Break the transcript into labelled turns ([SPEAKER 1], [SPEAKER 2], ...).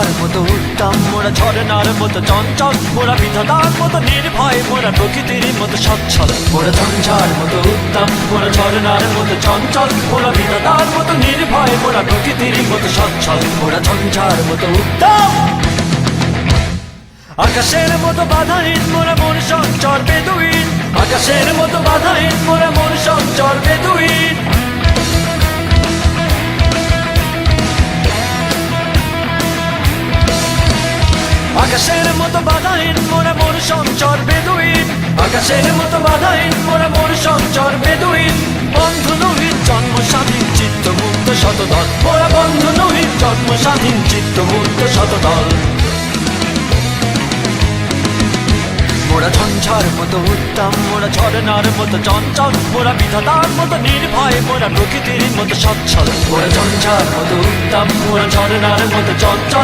[SPEAKER 1] ঝঞ্ঝার মতো উত্তম, মোরা ঝরনার মতো চঞ্চল, মোরা বিধাতার মতো নির্ভয়, মোরা প্রকৃতির মতো সচ্ছল। মোরা ঝঞ্ঝার মতো উত্তম, মোরা ঝরনার মতো চঞ্চল, মোরা বিধাতার মতো নির্ভয়, মোরা প্রকৃতির মতো সচ্ছল। মোরা ঝঞ্ঝার মতো উত্তম, আকাশের মতো বাধাহীন, মোরা মন সঞ্চর বেদুইন। আকাশের মতো বাধাহীন, মোরা মন সঞ্চর বেদুইন। আকাশের মতো বাধাহীন, মোরা মন সঞ্চর বেদুইন। আকাশের মতো বাধাহীন, মোরা মন সঞ্চর বেদুইন। বন্ধু নহিত জন্ম স্বাধীন, চিত্ত মুক্ত শতদল। মোরা বন্ধু নহিত জন্ম স্বাধীন, চিত্ত মুক্ত শতদল। মোরা ঝঞ্ঝার মতো উত্তম, মোরা ঝরনার মতো চঞ্চল, মোরা বিধাতার মতো নির্ভয়, মোরা প্রকৃতির মতো সচ্ছল। মোরা ঝঞ্ঝার মতো উত্তম, মোরা ঝরনার মতো চঞ্চল।